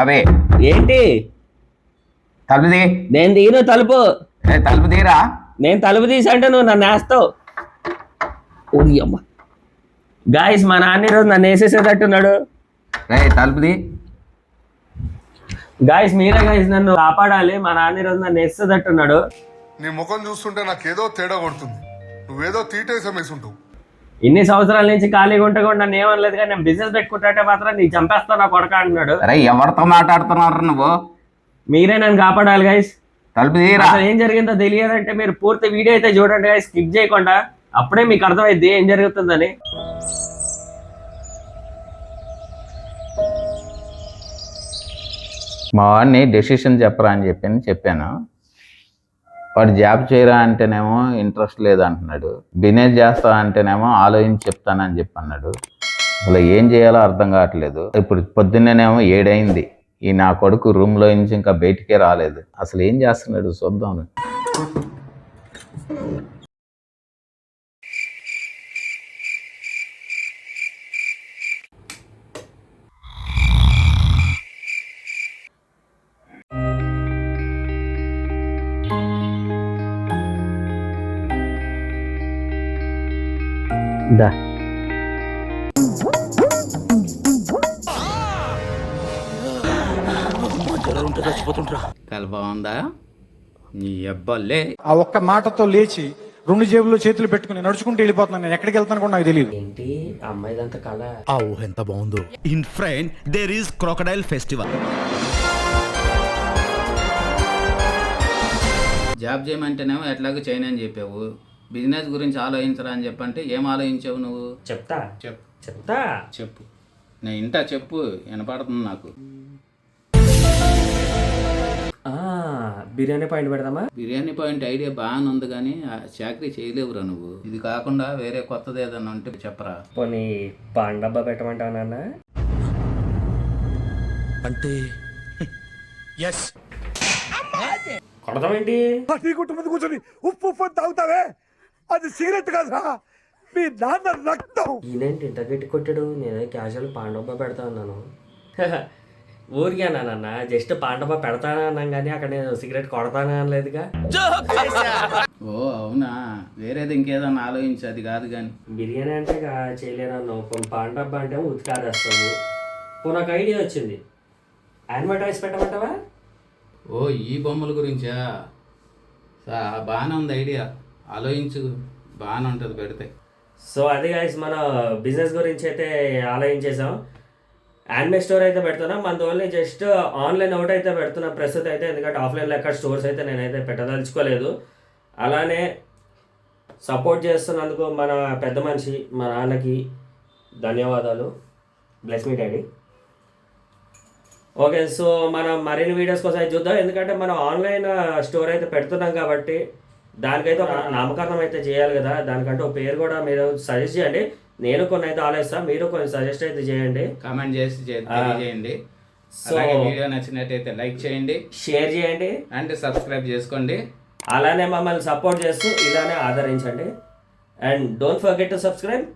బాబే ఏంటి తలుపు తీ. నేను తీను తలుపు. తలుపు తీరా. నేను తలుపు తీసి అంటే నువ్వు నన్ను వేస్తావు. ఓడి అమ్మ. గాయస్ మా నాన్న ఈరోజు నన్ను వేసేసేటట్టున్నాడు. తలుపు తీ. గాయస్ మీరే గాయస్ నన్ను కాపాడాలి. మా నాన్న ఈరోజు నన్ను వేసేటట్టున్నాడు. నీ ముఖం చూస్తుంటే నాకేదో తేడా కొడుతుంది. నువ్వేదో తీటేసం వేసుంటావు. ఇన్ని సంవత్సరాల నుంచి ఖాళీగా ఉంటే కూడా నన్ను ఏమనలేదు, కానీ నేను బిజినెస్ పెట్టుకుంటే మాత్రం నీకు చంపేస్తా నా కొడక అంటున్నాడు. అరే ఎవరితో మాట్లాడుతున్నారు నువ్వు? మీరే నన్ను కాపాడాలి గైస్. తలుపు తీరా. అసలు ఏం జరిగిందో తెలియదంటే మీరు పూర్తి వీడియో అయితే చూడండి గైస్, స్కిప్ చేయకుండా. అప్పుడే మీకు అర్థమైంది ఏం జరుగుతుందని. మా వాడిని డెసిషన్ చెప్పరా అని చెప్పాను. వాడు జాబ్ చేయరా అంటేనేమో ఇంట్రెస్ట్ లేదంటున్నాడు. బిజినెస్ చేస్తా అంటేనేమో ఆలోచించి చెప్తానని చెప్పి అన్నాడు. అసలు ఏం చేయాలో అర్థం కావట్లేదు. ఇప్పుడు పొద్దున్నేనేమో 7 అయింది. ఈ నా కొడుకు రూమ్లో నుంచి ఇంకా బయటికే రాలేదు. అసలు ఏం చేస్తున్నాడు చూద్దాం. దా కల బాగుందా నీ అబ్బాలే? ఆ ఒక్క మాటతో లేచి 2 జేబుల్లో చేతులు పెట్టుకుని నడుచుకుంటూ వెళ్ళిపోతున్నాను. నేను ఎక్కడికి వెళ్తాను కూడా నాకు తెలియదు. ఏంటి అమ్మాయిదంతా కళ? ఆ ఊహ ఎంత బాగుందో. In front there is crocodile festival. Job చేయమంటేనేమో ఎట్లాగో చేయను అని చెప్పావు. బిజినెస్ గురించి ఆలోచించరా అని చెప్పంటే ఏం ఆలోచించావు నువ్వు? చెప్తా చెప్పు. నేను ఇంటా చెప్పు, వినపడుతుంది నాకు. బిర్యానీ పాయింట్ పెడదామా? బిర్యానీ పాయింట్ ఐడియా బాగానే ఉంది, కానీ చాకరీ చేయలేవురా నువ్వు. ఇది కాకుండా వేరే కొత్తది ఏదన్నా ఉంటే చెప్పరా. పోనీ పాన్ డబ్బా పెట్టమంటావు నాన్న? అంటే కొడతామేంటి? నీ కుటుంబం కూర్చొని ఉప్పు ఉప్పు తాగుతావే, అది సిగరెట్ కాదురా, మీ నాన్న రక్తం. ఈయనేంటి ఇంత గట్టి కొట్టాడు? నేనే క్యాజువల్ పాన్ డబ్బా పెడతా అన్నాను. ఊరికే నాన్న, జస్ట్ పాన్ డబ్బా పెడతానా అన్నాం, కానీ అక్కడ నేను సిగరెట్ కొడతానా అనలేదుగా. ఓ అవునా, వేరేది ఇంకేదన్నా ఆలోచించు, అది కాదు కానీ. బిర్యానీ అంటే చేయలేనన్నావు, పాన్ డబ్బా అంటే ఉతికారేస్తావు. నాకు ఐడియా వచ్చింది, అడ్వర్టైజ్ పెట్టమంటావా? ఓ ఈ బొమ్మల గురించా? బాగానే ఉంది ఐడియా, ఆలోచించు, బాగానే ఉంటుంది పెడితే. సో అది గైస్ మన బిజినెస్ గురించి అయితే ఆలోచించేసాం. యానిమే స్టోర్ అయితే పెడుతున్నా, మన ఓన్లీ జస్ట్ ఆన్లైన్ ఒకటి అయితే పెడుతున్నా ప్రస్తుతం అయితే, ఎందుకంటే ఆఫ్లైన్లో ఎక్కడ స్టోర్స్ అయితే నేనైతే పెట్టదలుచుకోలేదు. అలానే సపోర్ట్ చేస్తున్నందుకు మన పెద్ద మనిషి మా నాన్నకి ధన్యవాదాలు. Bless me daddy. Okay, so మనం మరిన్ని వీడియోస్ కోసం అయితే చూద్దాం, ఎందుకంటే మనం ఆన్లైన్ స్టోర్ అయితే పెడుతున్నాం కాబట్టి దానికైతే ఒక నామకరణం అయితే చేయాలి కదా. దానికంటే ఒక పేరు కూడా మీరు సజెస్ట్ చేయండి. నేను కొన్ని అయితే ఆలోచిస్తాను, మీరు కొన్ని సజెస్ట్ అయితే చేయండి, కామెంట్ చేసి తెలియజేయండి. సో వీడియో నచ్చినట్టయితే లైక్ చేయండి, షేర్ చేయండి అండ్ సబ్స్క్రైబ్ చేసుకోండి. అలానే మమ్మల్ని సపోర్ట్ చేస్తూ ఇలానే ఆదరించండి. And don't forget to subscribe.